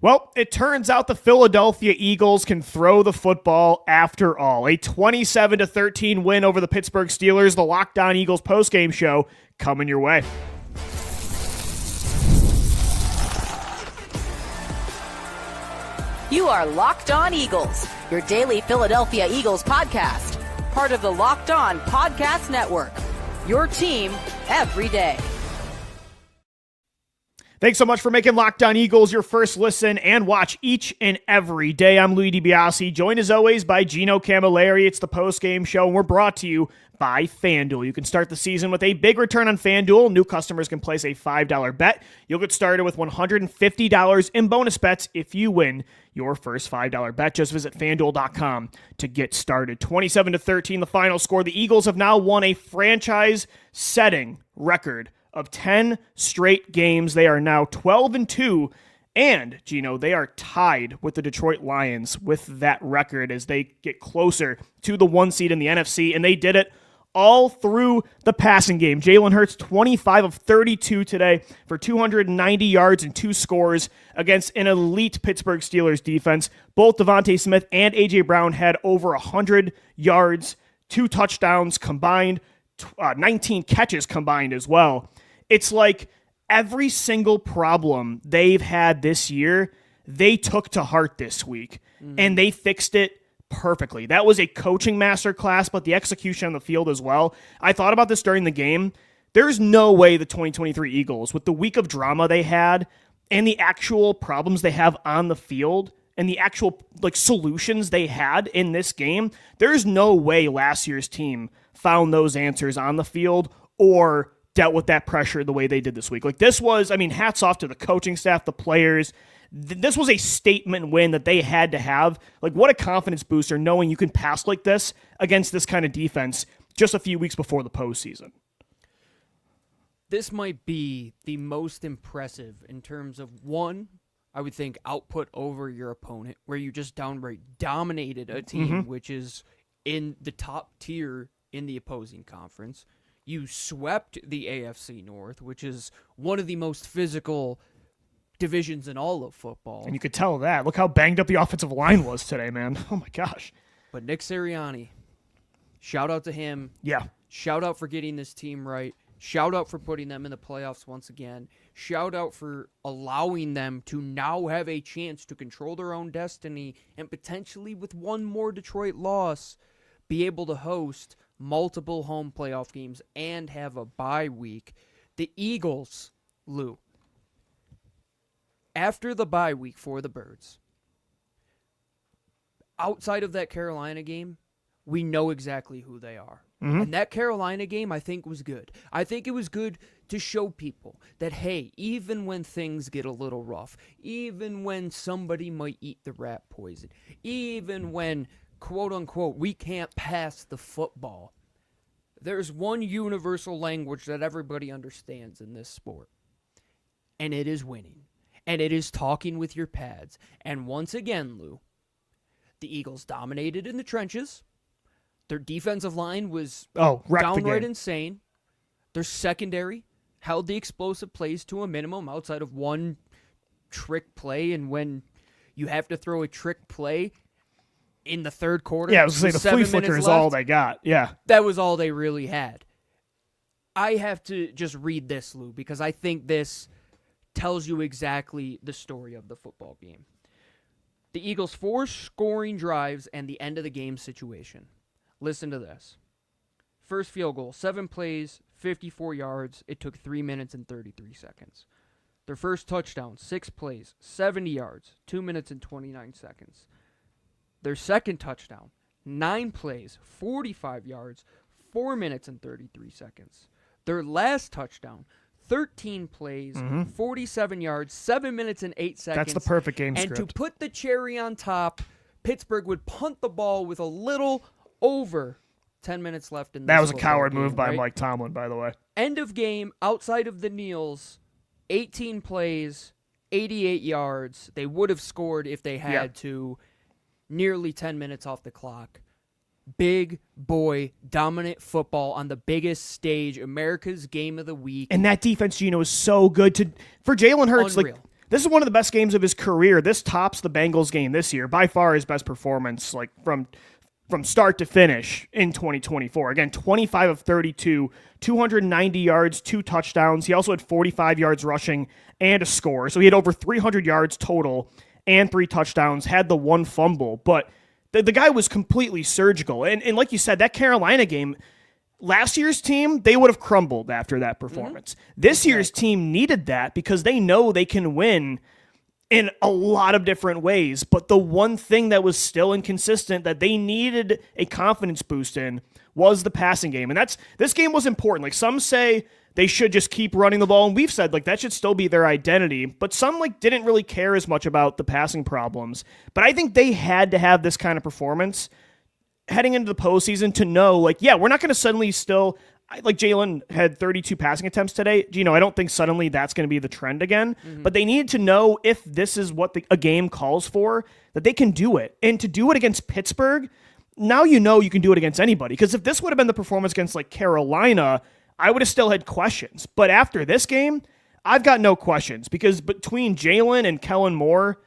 Well, it turns out the Philadelphia Eagles can throw the football after all. A 27-13 win over the Pittsburgh Steelers, the Locked On Eagles postgame show coming your way. You are Locked On Eagles, your daily Philadelphia Eagles podcast. Part of the Locked On Podcast Network, your team every day. Thanks so much for making Locked On Eagles your first listen and watch each and every day. I'm Louis DiBiase, joined as always by Gino Camilleri. It's the post-game show, and we're brought to you by FanDuel. You can start the season with a big return on FanDuel. New customers can place a $5 bet. You'll get started with $150 in bonus bets if you win your first $5 bet. Just visit FanDuel.com to get started. 27-13, the final score. The Eagles have now won a franchise-setting record of 10 straight games. They are now 12-2, and, Gino, they are tied with the Detroit Lions with that record as they get closer to the 1 seed in the NFC, and they did it all through the passing game. Jalen Hurts, 25 of 32 today for 290 yards and 2 scores against an elite Pittsburgh Steelers defense. Both Devontae Smith and A.J. Brown had over 100 yards, 2 touchdowns combined, 19 catches combined as well. It's like every single problem they've had this year, they took to heart this week, and they fixed it perfectly. That was a coaching masterclass, but the execution on the field as well. I thought about this during the game. There's no way the 2023 Eagles, with the week of drama they had and the actual problems they have on the field and the actual solutions they had in this game, there's no way last year's team found those answers on the field or dealt with that pressure the way they did this week. This was, hats off to the coaching staff, the players. This was a statement win that they had to have. What a confidence booster knowing you can pass like this against this kind of defense just a few weeks before the postseason. This might be the most impressive in terms of, one, I would think, output over your opponent, where you just downright dominated a team which is in the top tier in the opposing conference. You swept the AFC North, which is one of the most physical divisions in all of football. And you could tell that. Look how banged up the offensive line was today, man. Oh, my gosh. But Nick Sirianni, shout out to him. Yeah. Shout out for getting this team right. Shout out for putting them in the playoffs once again. Shout out for allowing them to now have a chance to control their own destiny and potentially, with one more Detroit loss, be able to host multiple home playoff games and have a bye week. The Eagles, Lou, after the bye week for the Birds, outside of that Carolina game, we know exactly who they are. And that Carolina game, I think, was good. I think it was good to show people that, hey, even when things get a little rough, even when somebody might eat the rat poison, even when, quote unquote, we can't pass the football, there's one universal language that everybody understands in this sport, and it is winning, and it is talking with your pads. And once again, Lou, the Eagles dominated in the trenches. Their defensive line was downright insane. Their secondary held the explosive plays to a minimum outside of one trick play, and when you have to throw a trick play in the third quarter. Yeah, I was going to say the flea flicker is all they got. Yeah. That was all they really had. I have to just read this, Lou, because I think this tells you exactly the story of the football game. The Eagles' 4 scoring drives and the end of the game situation. Listen to this. First field goal, 7 plays, 54 yards. It took 3 minutes and 33 seconds. Their first touchdown, 6 plays, 70 yards, 2 minutes and 29 seconds. Their second touchdown, 9 plays, 45 yards, 4 minutes and 33 seconds. Their last touchdown, 13 plays, 47 yards, 7 minutes and 8 seconds. That's the perfect game script. script. And to put the cherry on top, Pittsburgh would punt the ball with a little over 10 minutes left in this. That was a coward game, move by right? Mike Tomlin, by the way. End of game, outside of the kneels, 18 plays, 88 yards. They would have scored if they had to. Nearly 10 minutes off the clock. Big boy dominant football on the biggest stage, America's game of the week. And that defense, Gino, is so good for Jalen Hurts. Unreal. this is one of the best games of his career. This tops the Bengals game this year. By far his best performance, like from start to finish in 2024. Again, 25 of 32, 290 yards, 2 touchdowns. He also had 45 yards rushing and a score. So he had over 300 yards total and 3 touchdowns, had the 1 fumble. But the guy was completely surgical. And like you said, that Carolina game, last year's team, they would have crumbled after that performance. This year's team needed that because they know they can win in a lot of different ways. But the one thing that was still inconsistent that they needed a confidence boost in was the passing game. And this game was important. Like, some say they should just keep running the ball, and we've said like that should still be their identity. But some like didn't really care as much about the passing problems. But I think they had to have this kind of performance heading into the postseason to know, like, yeah, we're not going to suddenly still, like Jalen had 32 passing attempts today. I don't think suddenly that's going to be the trend again. But they needed to know if this is what a game calls for, that they can do it. And to do it against Pittsburgh, now you know you can do it against anybody. Because if this would have been the performance against like Carolina, I would have still had questions. But after this game, I've got no questions. Because between Jalen and Kellen Moore,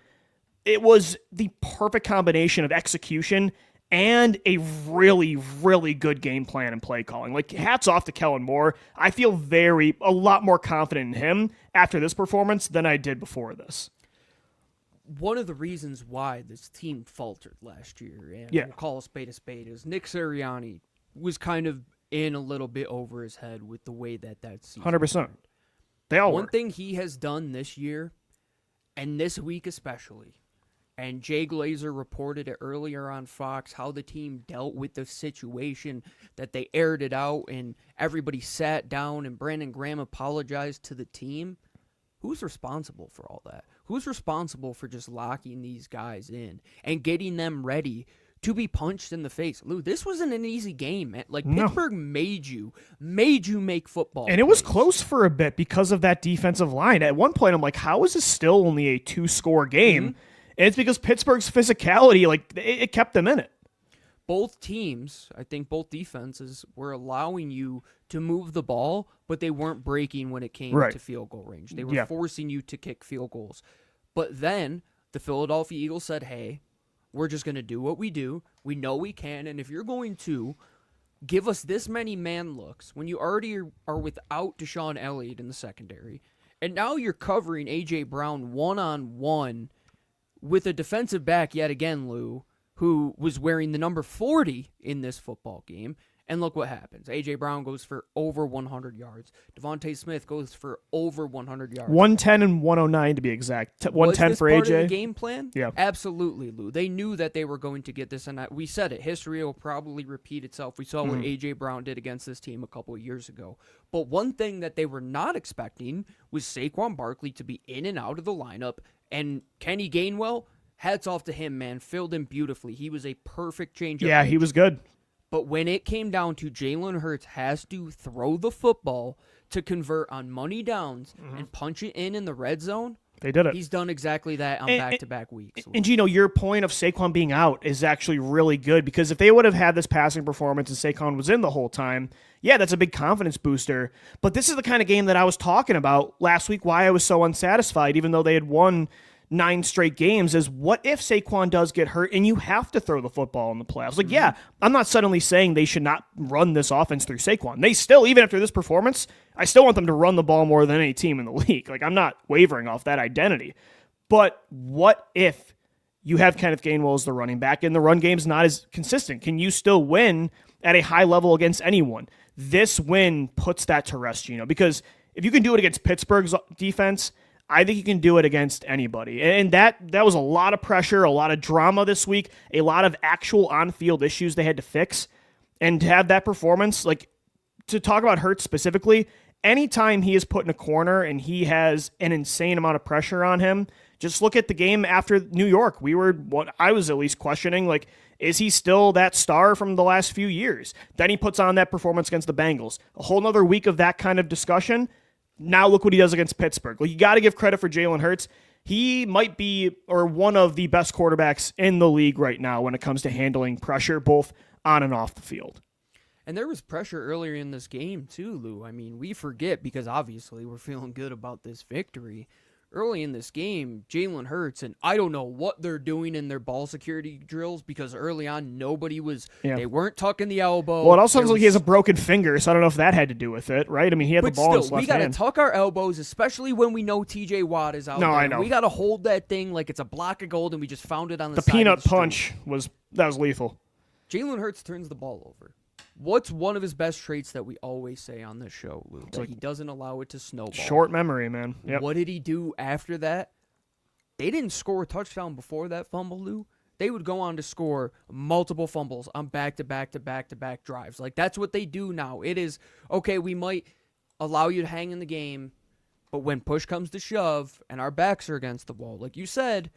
it was the perfect combination of execution and a really, really good game plan and play calling. Like, hats off to Kellen Moore. I feel a lot more confident in him after this performance than I did before this. One of the reasons why this team faltered last year, and we'll call a spade, is Nick Sirianni was kind of in a little bit over his head with the way that season 100%. went. They all One were. thing he has done this year, and this week especially, and Jay Glazer reported it earlier on Fox, how the team dealt with the situation, that they aired it out and everybody sat down and Brandon Graham apologized to the team. Who's responsible for all that? Who's responsible for just locking these guys in and getting them ready to be punched in the face? Lou, this wasn't an easy game, man. Like, Pittsburgh made you make football And it was close for a bit because of that defensive line. At one point, I'm like, how is this still only a 2-score game? And it's because Pittsburgh's physicality, like, it kept them in it. Both teams, I think both defenses, were allowing you to move the ball, but they weren't breaking when it came to field goal range. They were forcing you to kick field goals. But then the Philadelphia Eagles said, hey, we're just going to do what we do. We know we can. And if you're going to give us this many man looks when you already are without Deshaun Elliott in the secondary, and now you're covering A.J. Brown one-on-one with a defensive back yet again, Lou, who was wearing the number 40 in this football game. And look what happens. A.J. Brown goes for over 100 yards. Devontae Smith goes for over 100 yards. 110 and 109 to be exact. 110 for A.J. Was this part of the game plan? Yeah. Absolutely, Lou. They knew that they were going to get this, and we said it. History will probably repeat itself. We saw what A.J. Brown did against this team a couple of years ago. But one thing that they were not expecting was Saquon Barkley to be in and out of the lineup, and Kenny Gainwell, hats off to him, man. Filled in beautifully. He was a perfect change. Yeah, he was good. But when it came down to Jalen Hurts has to throw the football to convert on money downs and punch it in the red zone, they did it. He's done exactly that on back-to-back weeks. And your point of Saquon being out is actually really good, because if they would have had this passing performance and Saquon was in the whole time, yeah, that's a big confidence booster. But this is the kind of game that I was talking about last week, why I was so unsatisfied, even though they had won 9 straight games, is what if Saquon does get hurt and you have to throw the football in the playoffs? Like, yeah, I'm not suddenly saying they should not run this offense through Saquon. They still, even after this performance, I still want them to run the ball more than any team in the league. Like, I'm not wavering off that identity. But what if you have Kenneth Gainwell as the running back and the run game's not as consistent? Can you still win at a high level against anyone? This win puts that to rest, because if you can do it against Pittsburgh's defense, I think you can do it against anybody. And that was a lot of pressure, a lot of drama this week, a lot of actual on-field issues they had to fix. And to have that performance, like, to talk about Hurts specifically, anytime he is put in a corner and he has an insane amount of pressure on him, just look at the game after New York. I was at least questioning, like, is he still that star from the last few years? Then he puts on that performance against the Bengals. A whole nother week of that kind of discussion. Now look what he does against Pittsburgh. Well, you got to give credit for Jalen Hurts. He might be one of the best quarterbacks in the league right now when it comes to handling pressure, both on and off the field. And there was pressure earlier in this game too, Lou. I mean, we forget because obviously we're feeling good about this victory. early in this game, Jalen Hurts, and I don't know what they're doing in their ball security drills because early on they weren't tucking the elbow. Well, it also sounds like he has a broken finger, so I don't know if that had to do with it, right? I mean, he had the ball in his left hand. We got to tuck our elbows, especially when we know TJ Watt is out there. I know. We got to hold that thing like it's a block of gold and we just found it on the side peanut of the punch was lethal. Jalen Hurts turns the ball over. What's one of his best traits that we always say on this show, Lou? That he doesn't allow it to snowball. Short memory, man. Yep. What did he do after that? They didn't score a touchdown before that fumble, Lou. They would go on to score multiple fumbles on back-to-back drives. Like, that's what they do now. It is, okay, we might allow you to hang in the game, but when push comes to shove and our backs are against the wall, like you said,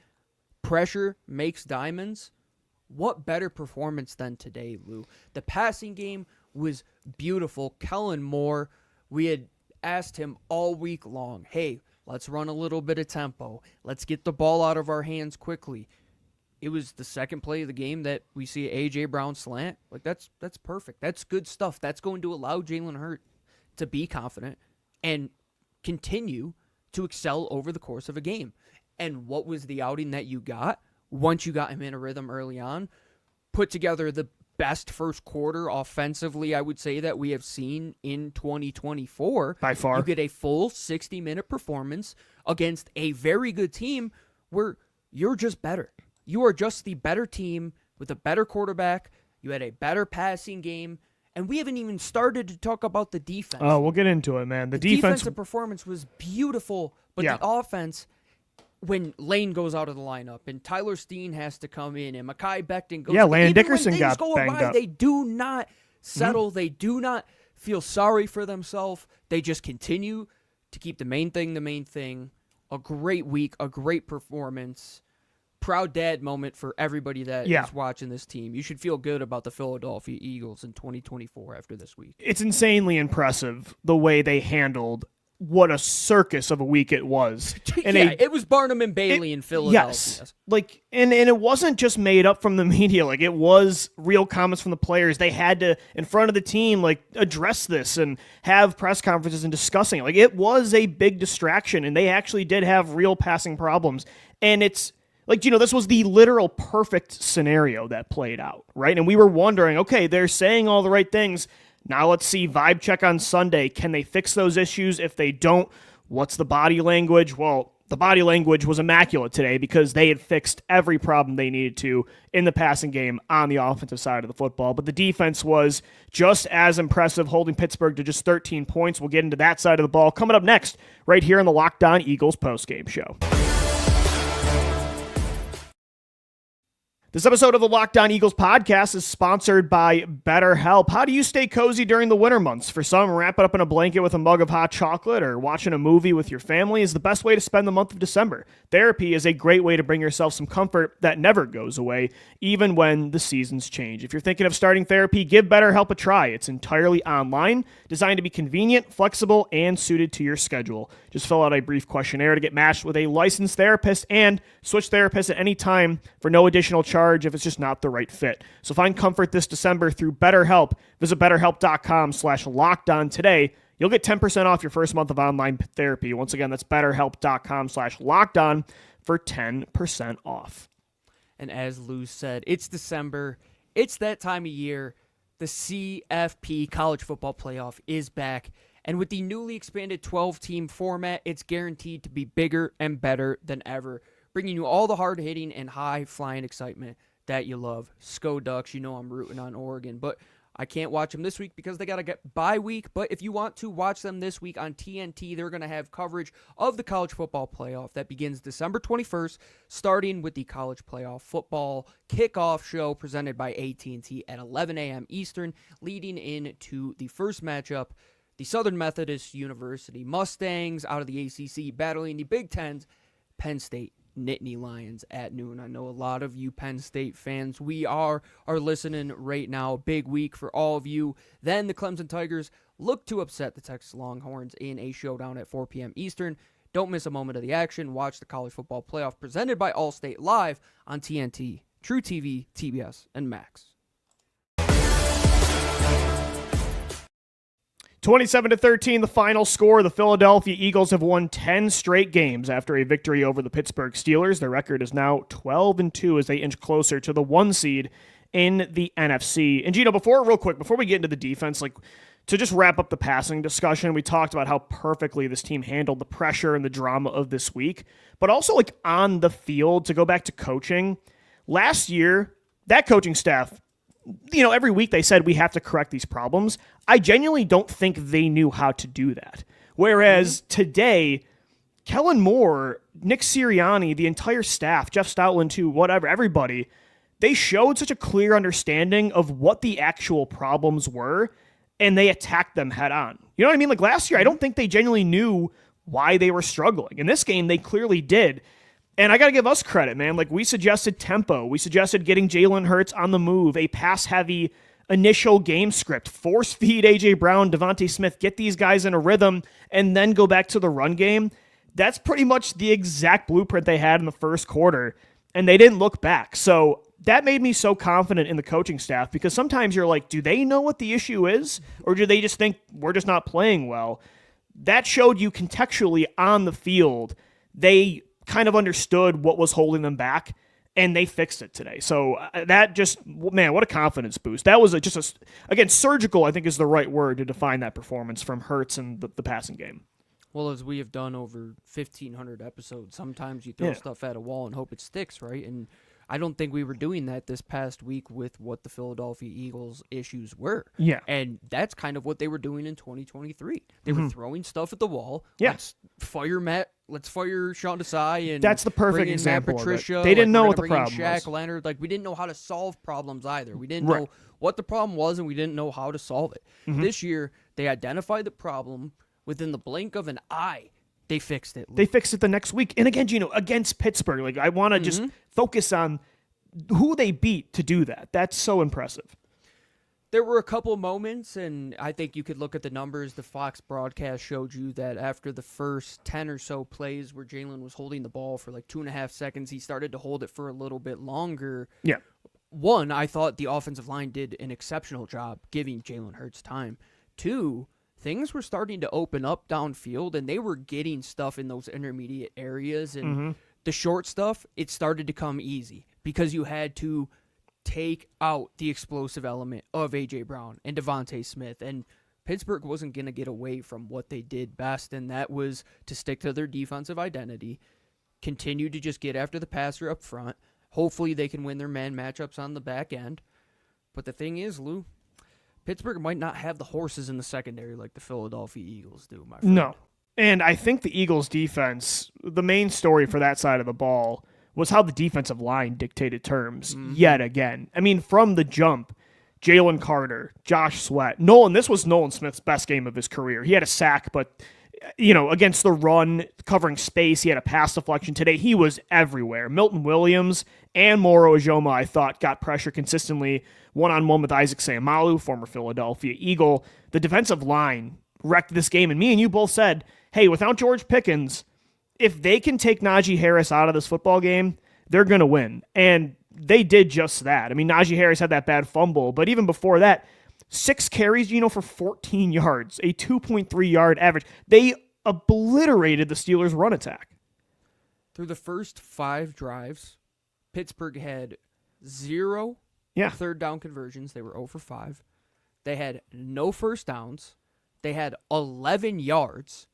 pressure makes diamonds. What better performance than today, Lou? The passing game was beautiful. Kellen Moore, we had asked him all week long, hey, let's run a little bit of tempo. Let's get the ball out of our hands quickly. It was the second play of the game that we see A.J. Brown slant. Like, that's perfect. That's good stuff. That's going to allow Jalen Hurts to be confident and continue to excel over the course of a game. And what was the outing that you got? Once you got him in a rhythm early on, put together the best first quarter offensively, I would say, that we have seen in 2024. By far. You get a full 60-minute performance against a very good team where you're just better. You are just the better team with a better quarterback. You had a better passing game. And we haven't even started to talk about the defense. Oh, we'll get into it, man. The defensive performance was beautiful, but the offense, when Lane goes out of the lineup and Tyler Steen has to come in and Mekhi Becton goes, Landon Dickerson got banged up. They do not settle. They do not feel sorry for themselves. They just continue to keep the main thing. A great week, a great performance. Proud dad moment for everybody that is watching this team. You should feel good about the Philadelphia Eagles in 2024 after this week. It's insanely impressive the way they handled what a circus of a week it was. And it was Barnum and Bailey in Philadelphia. Yes. Like, and it wasn't just made up from the media. Like, it was real comments from the players. They had to, in front of the team, like, address this and have press conferences and discussing it. Like, it was a big distraction, and they actually did have real passing problems. And it's, like, this was the literal perfect scenario that played out, right? And we were wondering, okay, they're saying all the right things. Now let's see vibe check on Sunday. Can they fix those issues? If they don't, what's the body language? Well, the body language was immaculate today because they had fixed every problem they needed to in the passing game on the offensive side of the football. But the defense was just as impressive, holding Pittsburgh to just 13 points. We'll get into that side of the ball coming up next, right here on the Locked On Eagles postgame show. This episode of the Locked On Eagles podcast is sponsored by BetterHelp. How do you stay cozy during the winter months? For some, wrap it up in a blanket with a mug of hot chocolate or watching a movie with your family is the best way to spend the month of December. Therapy is a great way to bring yourself some comfort that never goes away, even when the seasons change. If you're thinking of starting therapy, give BetterHelp a try. It's entirely online, designed to be convenient, flexible, and suited to your schedule. Just fill out a brief questionnaire to get matched with a licensed therapist and switch therapists at any time for no additional charge if it's just not the right fit. So find comfort this December through BetterHelp. Visit BetterHelp.com/LockedOn today. You'll get 10% off your first month of online therapy. Once again, that's BetterHelp.com/LockedOn for 10% off. And as Lou said, it's December. It's that time of year. The CFP College Football Playoff is back. And with the newly expanded 12-team format, it's guaranteed to be bigger and better than ever, bringing you all the hard-hitting and high-flying excitement that you love. Sco Ducks, I'm rooting on Oregon, but I can't watch them this week because they got to get bye week. But if you want to watch them this week on TNT, they're going to have coverage of the College Football Playoff that begins December 21st, starting with the College Playoff Football Kickoff Show presented by AT&T at 11 a.m. Eastern, leading into the first matchup. The Southern Methodist University Mustangs out of the ACC battling the Big Ten's Penn State Nittany Lions at noon. I know a lot of you Penn State fans, we are listening right now. Big week for all of you. Then the Clemson Tigers look to upset the Texas Longhorns in a showdown at 4 p.m. Eastern. Don't miss a moment of the action. Watch the College Football Playoff presented by Allstate live on TNT, True TV, TBS, and Max. 27-13, the final score. The Philadelphia Eagles have won 10 straight games after a victory over the Pittsburgh Steelers. Their record is now 12-2 as they inch closer to the 1 seed in the NFC. And Gino, before we get into the defense, like to just wrap up the passing discussion, we talked about how perfectly this team handled the pressure and the drama of this week, but also like on the field, to go back to coaching. Last year, that coaching staff, every week they said we have to correct these problems. I genuinely don't think they knew how to do that. Whereas today, Kellen Moore, Nick Sirianni, the entire staff, Jeff Stoutland too, whatever, everybody, they showed such a clear understanding of what the actual problems were, and they attacked them head on. You know what I mean? Like last year, I don't think they genuinely knew why they were struggling. In this game, they clearly did. And I got to give us credit, man. Like, we suggested tempo. We suggested getting Jalen Hurts on the move, a pass-heavy initial game script, force feed A.J. Brown, Devontae Smith, get these guys in a rhythm, and then go back to the run game. That's pretty much the exact blueprint they had in the first quarter, and they didn't look back. So that made me so confident in the coaching staff, because sometimes you're like, do they know what the issue is, or do they just think we're just not playing well? That showed you contextually on the field. They kind of understood what was holding them back, and they fixed it today. So that just, man, what a confidence boost. That was again, surgical, I think is the right word to define that performance from Hurts and the passing game. Well, as we have done over 1,500 episodes, sometimes you throw stuff at a wall and hope it sticks, right? And I don't think we were doing that this past week with what the Philadelphia Eagles' issues were. Yeah. And that's kind of what they were doing in 2023. They were throwing stuff at the wall. Yeah. Let's fire Sean Desai and that's the perfect bring in example Matt of it. Patricia. They didn't know what the bring in problem Shaq was. Leonard. Like, we didn't know how to solve problems either. We didn't Right. know what the problem was, and we didn't know how to solve it. This year, they identified the problem within the blink of an eye. They fixed it. They fixed it the next week. And again, Gino, against Pittsburgh, like I want to just focus on who they beat to do that. That's so impressive. There were a couple moments, and I think you could look at the numbers. The Fox broadcast showed you that after the first 10 or so plays where Jalen was holding the ball for like 2.5 seconds, he started to hold it for a little bit longer. Yeah. One, I thought the offensive line did an exceptional job giving Jalen Hurts time. Two, things were starting to open up downfield, and they were getting stuff in those intermediate areas. And the short stuff, it started to come easy because you had to take out the explosive element of A.J. Brown and Devontae Smith. And Pittsburgh wasn't going to get away from what they did best, and that was to stick to their defensive identity, continue to just get after the passer up front. Hopefully they can win their man matchups on the back end. But the thing is, Lou, Pittsburgh might not have the horses in the secondary like the Philadelphia Eagles do, my friend. No. And I think the Eagles' defense, the main story for that side of the ball was how the defensive line dictated terms yet again. I mean, from the jump, Jalen Carter, Josh Sweat, this was Nolan Smith's best game of his career. He had a sack, but, against the run, covering space, he had a pass deflection. Today, he was everywhere. Milton Williams and Moro Ojoma, I thought, got pressure consistently one-on-one with Isaac Seumalo, former Philadelphia Eagle. The defensive line wrecked this game, and me and you both said, hey, without George Pickens, if they can take Najee Harris out of this football game, they're going to win. And they did just that. I mean, Najee Harris had that bad fumble, but even before that, 6 carries, for 14 yards, a 2.3-yard average. They obliterated the Steelers' run attack. Through the first 5 drives, Pittsburgh had 0 third down conversions. They were 0 for 5. They had no first downs. They had 11 yards.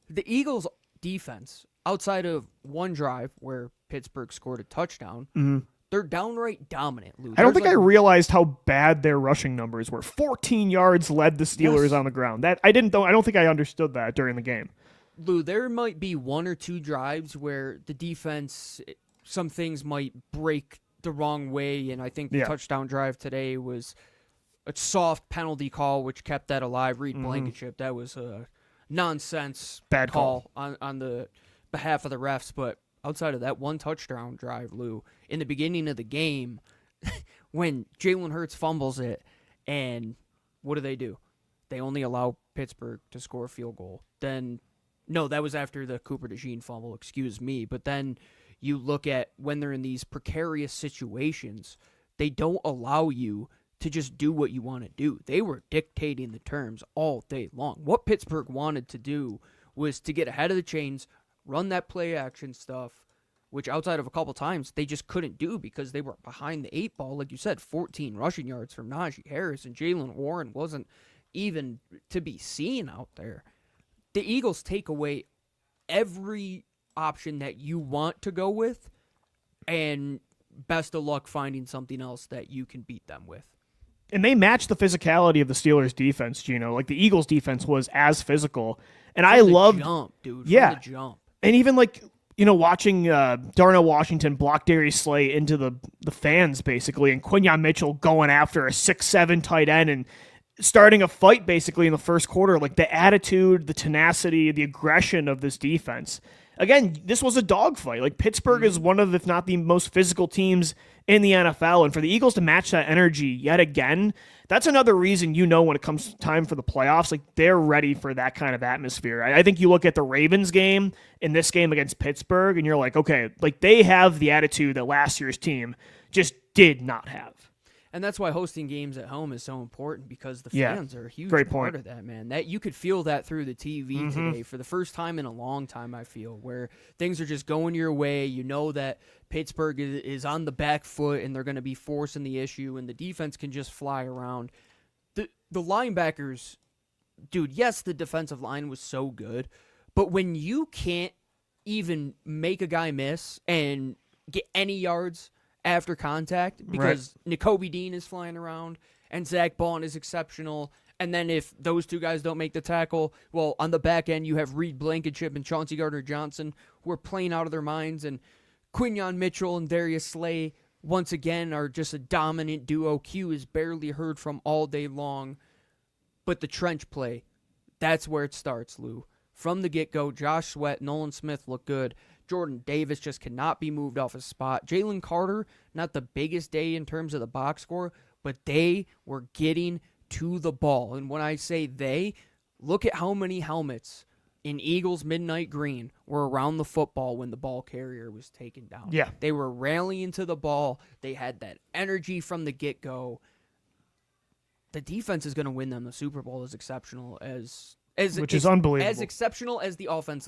The Eagles' defense, outside of one drive where Pittsburgh scored a touchdown, they're downright dominant, Lou. I don't think I realized how bad their rushing numbers were. 14 yards led the Steelers on the ground. I don't think I understood that during the game. Lou, there might be 1 or 2 drives where the defense, some things might break the wrong way, and I think the touchdown drive today was a soft penalty call, which kept that alive. Reed Blankenship, that was a nonsense bad call on the behalf of the refs. But outside of that one touchdown drive, Lou, in the beginning of the game, when Jalen Hurts fumbles it, and what do? They only allow Pittsburgh to score a field goal. Then, no, that was after the Cooper DeJean fumble, excuse me. But then you look at when they're in these precarious situations, they don't allow you to just do what you want to do. They were dictating the terms all day long. What Pittsburgh wanted to do was to get ahead of the chains, run that play action stuff, which outside of a couple times they just couldn't do because they were behind the 8 ball. Like you said, 14 rushing yards from Najee Harris, and Jalen Warren wasn't even to be seen out there. The Eagles take away every option that you want to go with, and best of luck finding something else that you can beat them with. And they matched the physicality of the Steelers' defense, Gino. Like, the Eagles' defense was as physical. And I loved... jump, dude. Yeah. From the jump. And even, like, you know, watching Darnell Washington block Darius Slay into the fans, basically, and Quinyon Mitchell going after a 6'7" tight end and starting a fight, basically, in the first quarter. Like, the attitude, the tenacity, the aggression of this defense. Again, this was a dogfight. Like, Pittsburgh is one of, if not the most physical teams in the NFL, and for the Eagles to match that energy yet again, that's another reason, you know, when it comes time for the playoffs, like, they're ready for that kind of atmosphere. I think you look at the Ravens game and this game against Pittsburgh, and you're like, okay, like, they have the attitude that last year's team just did not have. And that's why hosting games at home is so important, because the fans are a huge part of that, man. That you could feel that through the TV today for the first time in a long time, I feel, where things are just going your way. You know that Pittsburgh is on the back foot and they're going to be forcing the issue, and the defense can just fly around. The linebackers, dude, yes, the defensive line was so good, but when you can't even make a guy miss and get any yards after contact because Nakobe Dean is flying around and Zach Bond is exceptional, and then if those two guys don't make the tackle, well, on the back end you have Reed Blankenship and Chauncey Gardner-Johnson who are playing out of their minds, and Quinyon Mitchell and Darius Slay once again are just a dominant duo. Q is barely heard from all day long, but the trench play, that's where it starts, Lou. From the get-go, Josh Sweat, Nolan Smith look good. Jordan Davis just cannot be moved off his spot. Jalen Carter, not the biggest day in terms of the box score, but they were getting to the ball. And when I say they, look at how many helmets in Eagles midnight green were around the football when the ball carrier was taken down. Yeah. They were rallying to the ball. They had that energy from the get-go. The defense is going to win them the Super Bowl as exceptional as which is unbelievable. As exceptional as the offense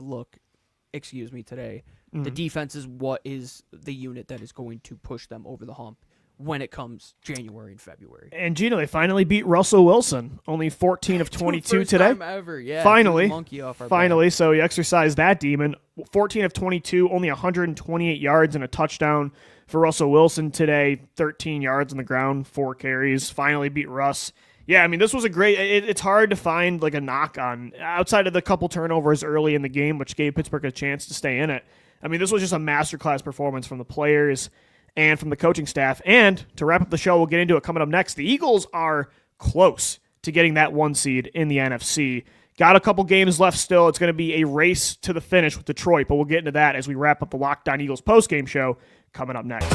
today. The defense is what is the unit that is going to push them over the hump when it comes January and February. And Gino, they finally beat Russell Wilson, only 14 of 22 today. First time ever, yeah. Finally, monkey off our back. so he exercised that demon. 14 of 22, only 128 yards and a touchdown for Russell Wilson today. 13 yards on the ground, 4 carries. Finally beat Russ. Yeah, I mean, this was a great... It's hard to find like a knock on, outside of the couple turnovers early in the game, which gave Pittsburgh a chance to stay in it. I mean, this was just a masterclass performance from the players and from the coaching staff. And to wrap up the show, we'll get into it coming up next. The Eagles are close to getting that 1 seed in the NFC. Got a couple games left still. It's going to be a race to the finish with Detroit, but we'll get into that as we wrap up the Locked On Eagles postgame show coming up next.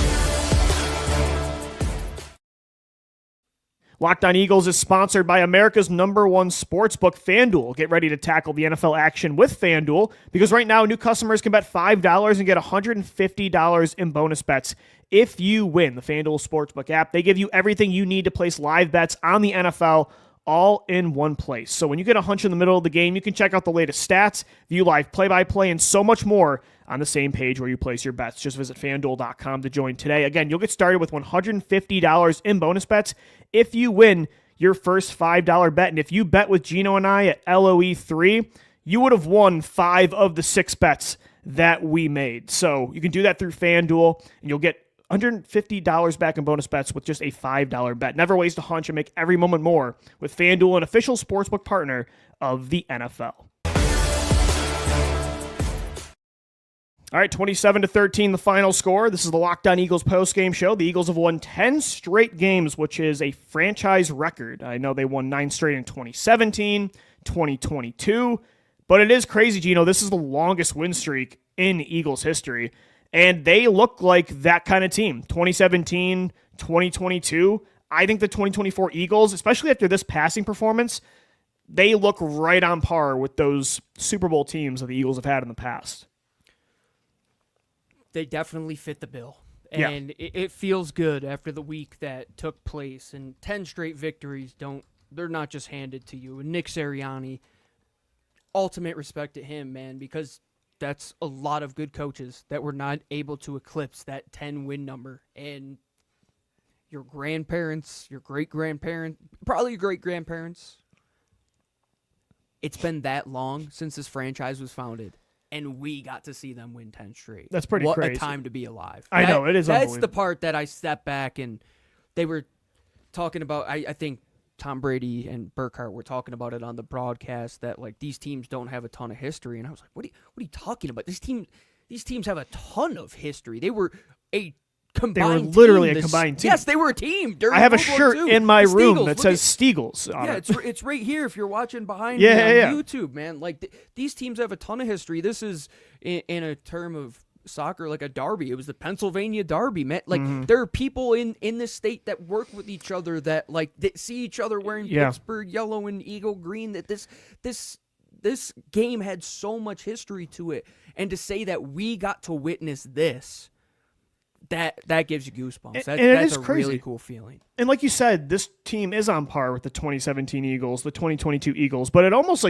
Locked On Eagles is sponsored by America's #1 sportsbook, FanDuel. Get ready to tackle the NFL action with FanDuel, because right now new customers can bet $5 and get $150 in bonus bets if you win. The FanDuel Sportsbook app, they give you everything you need to place live bets on the NFL all in one place. So when you get a hunch in the middle of the game, you can check out the latest stats, view live play-by-play, and so much more on the same page where you place your bets. Just visit FanDuel.com to join today. Again, you'll get started with $150 in bonus bets if you win your first $5 bet. And if you bet with Gino and I at LOE3, you would have won 5 of the 6 bets that we made. So you can do that through FanDuel, and you'll get $150 back in bonus bets with just a $5 bet. Never waste a hunch and make every moment more with FanDuel, an official sportsbook partner of the NFL. All right, 27-13, the final score. This is the Locked On Eagles postgame show. The Eagles have won 10 straight games, which is a franchise record. I know they won 9 straight in 2017, 2022, but it is crazy, Gino. This is the longest win streak in Eagles history, and they look like that kind of team. 2017, 2022. I think the 2024 Eagles, especially after this passing performance, they look right on par with those Super Bowl teams that the Eagles have had in the past. They definitely fit the bill. And it feels good after the week that took place. And 10 straight victories, they're not just handed to you. And Nick Sirianni, ultimate respect to him, man, because that's a lot of good coaches that were not able to eclipse that 10-win number. And your grandparents, your great-grandparents, probably your great-grandparents, it's been that long since this franchise was founded, and we got to see them win 10 straight. That's pretty crazy. What a time to be alive. I know, it is That's unbelievable. the part that I step back, and they were talking about, I think Tom Brady and Burkhardt were talking about it on the broadcast, that like these teams don't have a ton of history. And I was like, what are you talking about? These teams have a ton of history. They were a combined team. Literally a combined team. Yes, they were a team. I have a shirt in my room that says Steagles on it. It's right here if you're watching behind me on yeah. YouTube, man. Like these teams have a ton of history. This is in a term of soccer like a derby. It was the Pennsylvania Derby, man. Like there are people in this state that work with each other that see each other wearing Pittsburgh yellow and Eagle green. That this game had so much history to it, and to say that we got to witness this. That gives you goosebumps. That's a crazy. Really cool feeling. And like you said, this team is on par with the 2017 Eagles, the 2022 Eagles, but it almost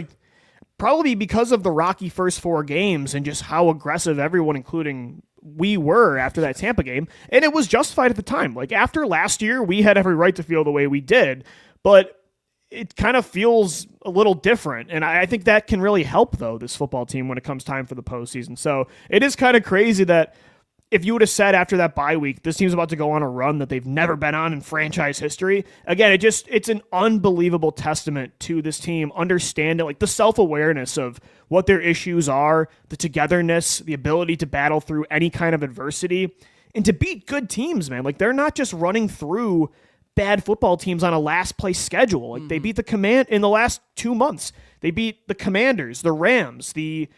probably because of the rocky first 4 games and just how aggressive everyone, including we were after that Tampa game, and it was justified at the time. Like after last year, we had every right to feel the way we did, but it kind of feels a little different. And I think that can really help, though, this football team when it comes time for the postseason. So it is kind of crazy that if you would have said after that bye week, this team's about to go on a run that they've never been on in franchise history, again, it's an unbelievable testament to this team, understanding the self-awareness of what their issues are, the togetherness, the ability to battle through any kind of adversity, and to beat good teams, man. They're not just running through bad football teams on a last place schedule. They beat the Command in the last 2 months. They beat the Commanders, the Rams, the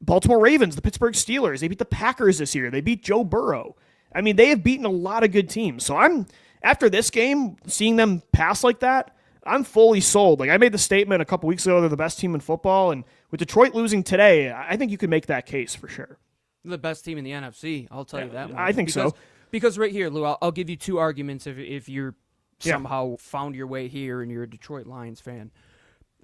Baltimore Ravens, the Pittsburgh Steelers. They beat the Packers this year. They beat Joe Burrow. I mean, they have beaten a lot of good teams. So after this game, seeing them pass like that, I'm fully sold. I made the statement a couple weeks ago, they're the best team in football. And with Detroit losing today, I think you could make that case for sure. The best team in the NFC, I'll tell you that much. I think so. Because right here, Lou, I'll give you 2 arguments if you're somehow found your way here and you're a Detroit Lions fan.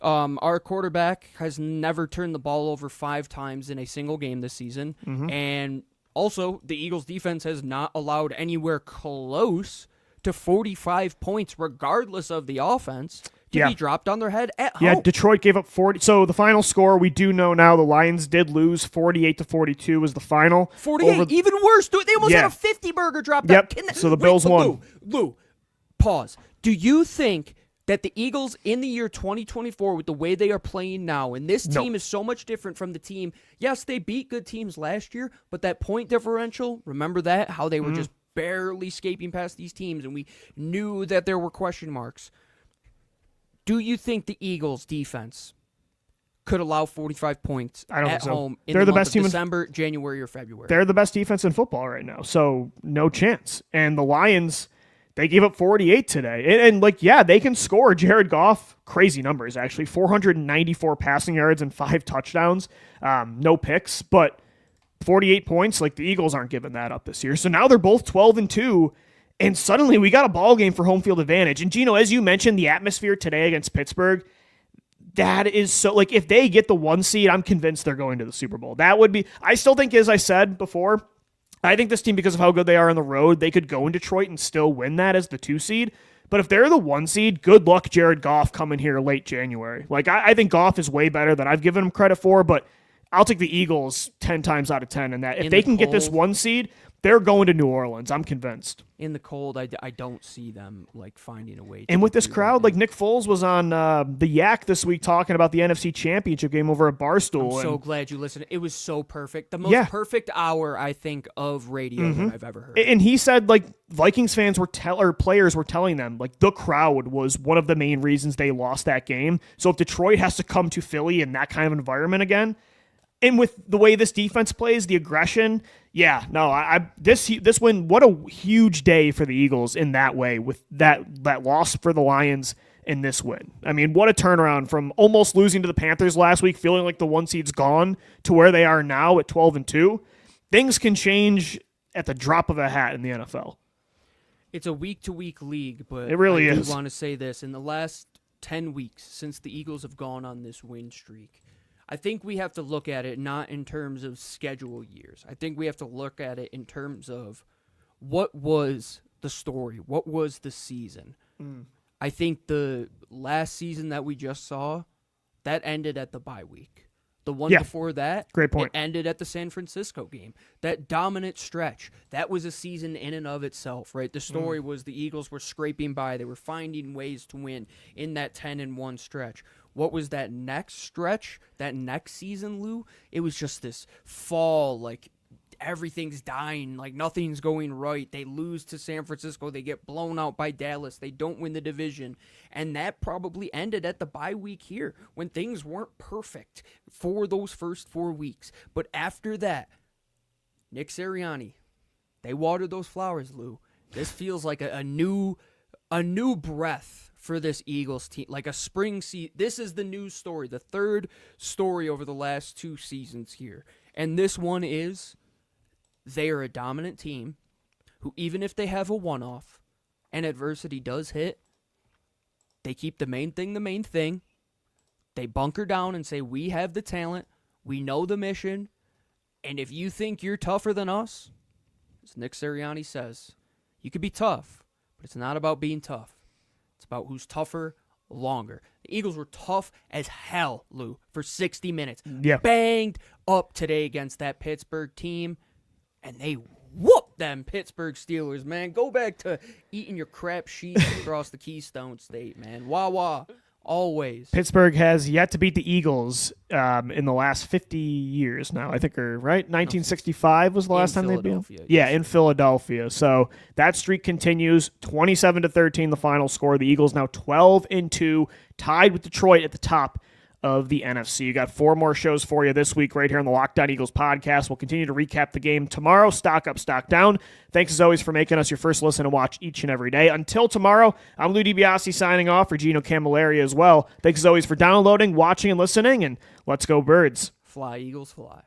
Our quarterback has never turned the ball over 5 times in a single game this season. And also, the Eagles' defense has not allowed anywhere close to 45 points, regardless of the offense, to be dropped on their head at home. Yeah, Detroit gave up 40. So the final score, we do know now the Lions did lose 48-42 was the final. 48, even worse. They almost had a 50-burger drop. Yep, so the Bills won. Lou, pause. Do you think that the Eagles in the year 2024, with the way they are playing now, and this team is so much different from the team, yes, they beat good teams last year, but that point differential, remember that? How they were just barely escaping past these teams, and we knew that there were question marks. Do you think the Eagles' defense could allow 45 points at home in the month of December, January, or February? They're the best defense in football right now, so no chance. And the Lions, they gave up 48 today. And they can score. Jared Goff, crazy numbers, actually. 494 passing yards and 5 touchdowns. No picks, but 48 points, the Eagles aren't giving that up this year. So now they're both 12-2, and suddenly we got a ball game for home field advantage. And Gino, as you mentioned, the atmosphere today against Pittsburgh, that is so, if they get the 1 seed, I'm convinced they're going to the Super Bowl. That would be, I still think, as I said before, I think this team, because of how good they are on the road, they could go in Detroit and still win that as the 2 seed. But if they're the 1 seed, good luck Jared Goff coming here late January. I think Goff is way better than I've given him credit for, but I'll take the Eagles 10 times out of 10 in that. If they can get this 1 seed, they're going to New Orleans. I'm convinced. In the cold, I don't see them finding a way. And with this crowd, Nick Foles was on the Yak this week talking about the NFC Championship game over at Barstool. I'm so glad you listened. It was so perfect. The most perfect hour, I think, of radio that I've ever heard. And he said Vikings fans or players were telling them the crowd was one of the main reasons they lost that game. So if Detroit has to come to Philly in that kind of environment again, and with the way this defense plays, the aggression, this win, what a huge day for the Eagles in that way, with that loss for the Lions and this win. I mean, what a turnaround from almost losing to the Panthers last week, feeling like the 1 seed's gone, to where they are now at 12-2. Things can change at the drop of a hat in the NFL. It's a week-to-week league, but it really I is. do want to say this. In the last 10 weeks since the Eagles have gone on this win streak, I think we have to look at it not in terms of schedule years. I think we have to look at it in terms of what was the story, what was the season. I think the last season that we just saw, that ended at the bye week. The one before that, great point. It ended at the San Francisco game. That dominant stretch, that was a season in and of itself, right? The story was the Eagles were scraping by. They were finding ways to win in that 10-1 stretch. What was that next stretch, that next season, Lou? It was just this fall, like, everything's dying, like nothing's going right. They lose to San Francisco. They get blown out by Dallas. They don't win the division. And that probably ended at the bye week here when things weren't perfect for those first 4 weeks. But after that, Nick Sirianni, they watered those flowers, Lou. This feels like a new breath for this Eagles team, like a spring season. This is the new story, the third story over the last 2 seasons here. And this one is, they are a dominant team who, even if they have a one-off and adversity does hit, they keep the main thing. They bunker down and say, we have the talent, we know the mission, and if you think you're tougher than us, as Nick Sirianni says, you could be tough, but it's not about being tough. It's about who's tougher longer. The Eagles were tough as hell, Lou, for 60 minutes. Yeah. Banged up today against that Pittsburgh team. And they whooped them Pittsburgh Steelers, man. Go back to eating your crap sheets across the Keystone State, man. Wah-wah, always. Pittsburgh has yet to beat the Eagles in the last 50 years now, I think, right? 1965 was the last time they beat them? Yeah, in Philadelphia. So that streak continues. 27-13 the final score. The Eagles now 12-2, tied with Detroit at the top of the NFC. You got 4 more shows for you this week right here on the Locked On Eagles podcast. We'll continue to recap the game tomorrow. Stock up, stock down. Thanks as always for making us your first listen and watch each and every day. Until tomorrow, I'm Lou DiBiase signing off for Gino Camilleri as well. Thanks as always for downloading, watching, and listening, and let's go Birds. Fly, Eagles, fly.